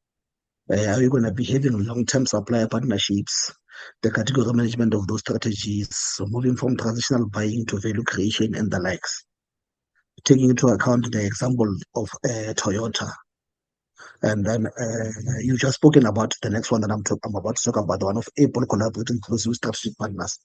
Are we going to be having long-term supplier partnerships, the category management of those strategies, moving from traditional buying to value creation and the likes? Taking into account the example of Toyota. And then you just spoken about the next one that I'm about to talk about, the one of Apple collaborating closely with strategic partners.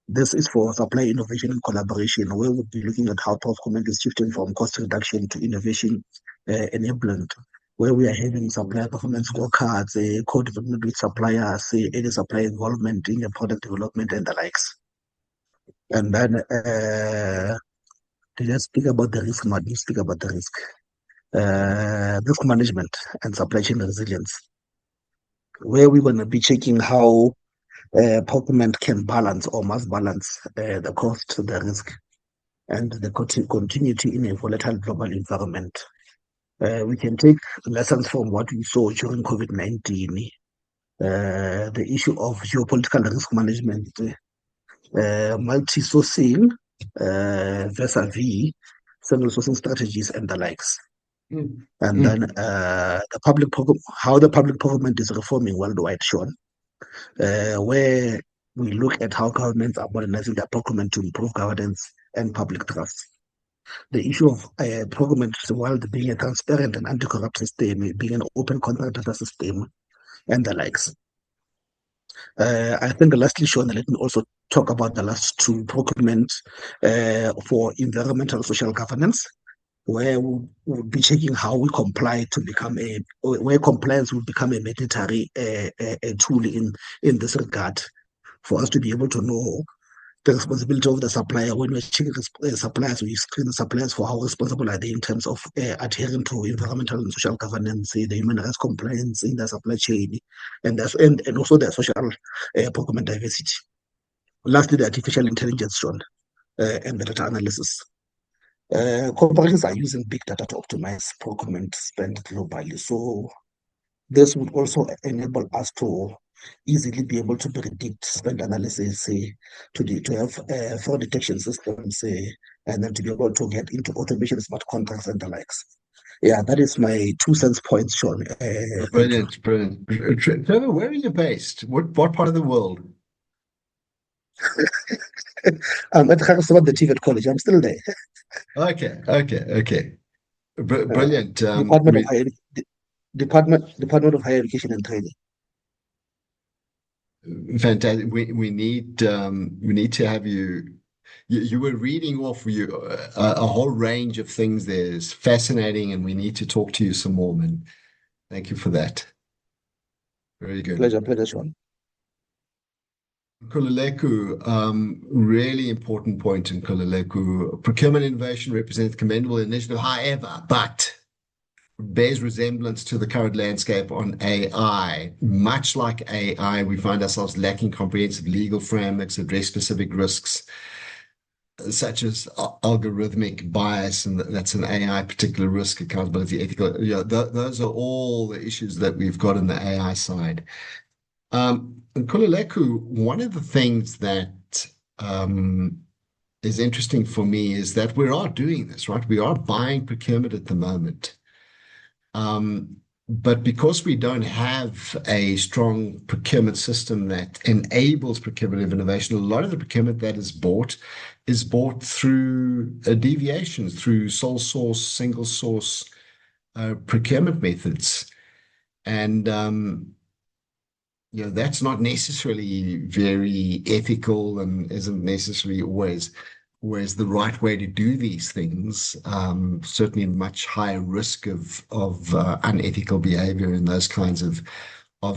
This is for supply innovation and collaboration, where we'll be looking at how procurement is shifting from cost reduction to innovation enablement, where we are having supplier performance scorecards, co-development with suppliers, any supplier involvement in your product development and the likes. And then let's speak about the risk. Risk management and supply chain resilience, where we're going to be checking how procurement can balance or must balance the cost, the risk, and the continuity in a volatile global environment. We can take lessons from what we saw during COVID-19, the issue of geopolitical risk management, multi-sourcing vis-a-vis several sourcing strategies and the likes. And then how the public procurement is reforming worldwide, Sean, where we look at how governments are modernizing their procurement to improve governance and public trust. The issue of procurement, while being a transparent and anti-corrupt system, being an open contractor system, and the likes. I think lastly, Sean, let me also talk about the last two procurements for environmental social governance, where we'll be checking how we comply to become where compliance will become a mandatory tool in this regard, for us to be able to know the responsibility of the supplier. When we're checking suppliers, we screen the suppliers for how responsible are they in terms of adhering to environmental and social governance, the human rights compliance in the supply chain, and also the social procurement diversity. Lastly, the artificial intelligence, Sean, and the data analysis. Corporations are using big data to optimize procurement spend globally. So this would also enable us to easily be able to predict spend analysis, to have fraud detection systems, and then to be able to get into automation, smart contracts, and the likes. Yeah, that is my 2 cents points, Sean. Brilliant, brilliant. Trevor, where are you based? What part of the world? I'm at Harrisburg, the TVET College. I'm still there. Okay. Brilliant. Department of Higher Education and Training. Fantastic. We need to have you. You were reading off a whole range of things there. It's fascinating, and we need to talk to you some more, man. Thank you for that. Very good. Pleasure, Sean. Nkululeko, really important point in Nkululeko. Procurement innovation represents commendable initiative, however, but bears resemblance to the current landscape on AI. Much like AI, we find ourselves lacking comprehensive legal frameworks, address specific risks, such as algorithmic bias, and that's an AI particular risk, accountability, ethical. Those are all the issues that we've got in the AI side. Nkululeko, one of the things that is interesting for me is that we are doing this, right? We are buying procurement at the moment. But because we don't have a strong procurement system that enables procurement of innovation, a lot of the procurement that is bought through deviations, through sole source, single source procurement methods. And that's not necessarily very ethical and isn't necessarily always the right way to do these things. Certainly much higher risk of unethical behavior in those kinds of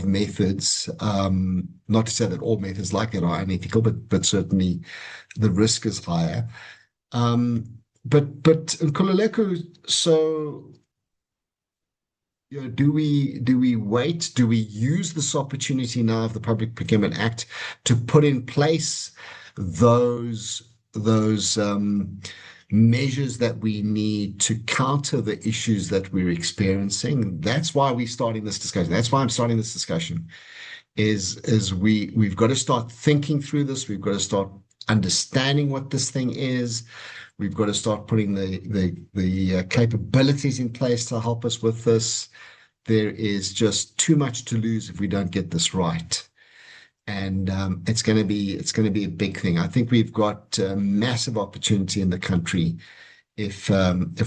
methods. Not to say that all methods like that are unethical, but certainly the risk is higher. But Nkululeko, so do we wait? Do we use this opportunity now of the Public Procurement Act to put in place those measures that we need to counter the issues that we're experiencing? That's why we're starting this discussion. That's why I'm starting this discussion. Is we've got to start thinking through this. We've got to start understanding what this thing is. We've got to start putting the capabilities in place to help us with this. There is just too much to lose if we don't get this right. And it's going to be a big thing. I think we've got massive opportunity in the country if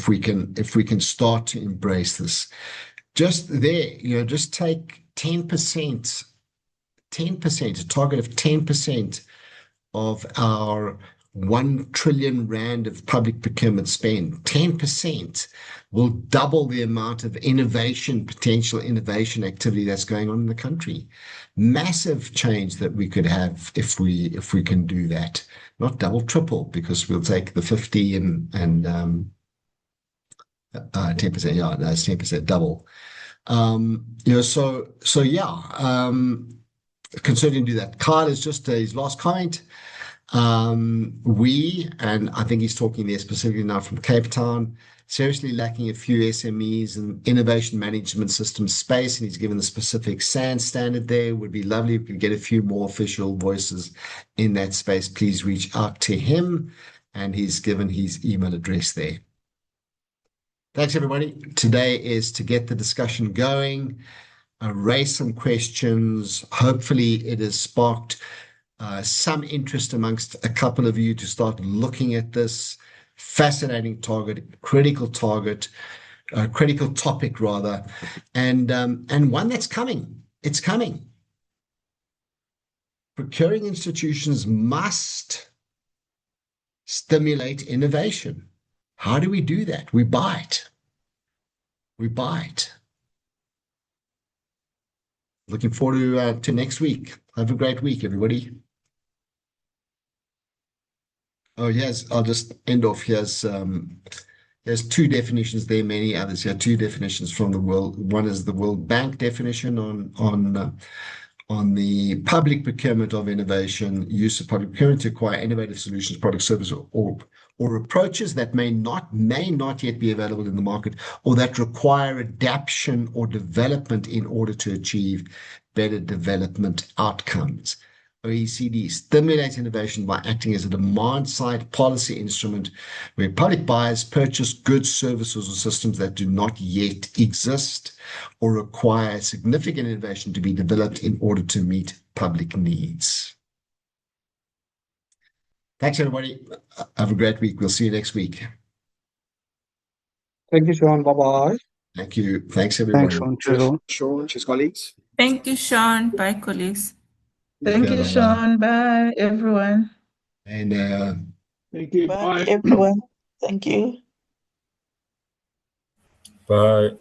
we can start to embrace this. Just there, just take 10%, a target of 10% of our 1 trillion rand of public procurement spend. 10% will double the amount of potential innovation activity that's going on in the country. Massive change that we could have if we can do that. Not double, triple, because we'll take the 50 and 10%. Yeah, that's 10% double. Can certainly do that. Kyle is just his last comment. And I think he's talking there specifically now from Cape Town, seriously lacking a few SMEs and innovation management system space, and he's given the specific SANS standard there. Would be lovely if we could get a few more official voices in that space. Please reach out to him, and he's given his email address there. Thanks, everybody. Today is to get the discussion going, raise some questions. Hopefully it has sparked some interest amongst a couple of you to start looking at this fascinating target, critical topic rather, and one that's coming. It's coming. Procuring institutions must stimulate innovation. How do we do that? We buy it. We buy it. Looking forward to next week. Have a great week, everybody. Oh, yes, I'll just end off. Here's two definitions. There are many others. Here are two definitions from the world. One is the World Bank definition on the public procurement of innovation, use of public procurement to acquire innovative solutions, product, service, or approaches that may not yet be available in the market, or that require adaptation or development in order to achieve better development outcomes. OECD stimulates innovation by acting as a demand-side policy instrument where public buyers purchase goods, services, or systems that do not yet exist or require significant innovation to be developed in order to meet public needs. Thanks, everybody. Have a great week. We'll see you next week. Thank you, Sean. Bye-bye. Thank you. Thanks, everybody. Thanks, Sean. Sean, cheers, colleagues. Thank you, Sean. Bye, colleagues. Thank you, Sean. Bye, everyone. And Thank you. Bye, Bye. everyone. Thank you. Bye.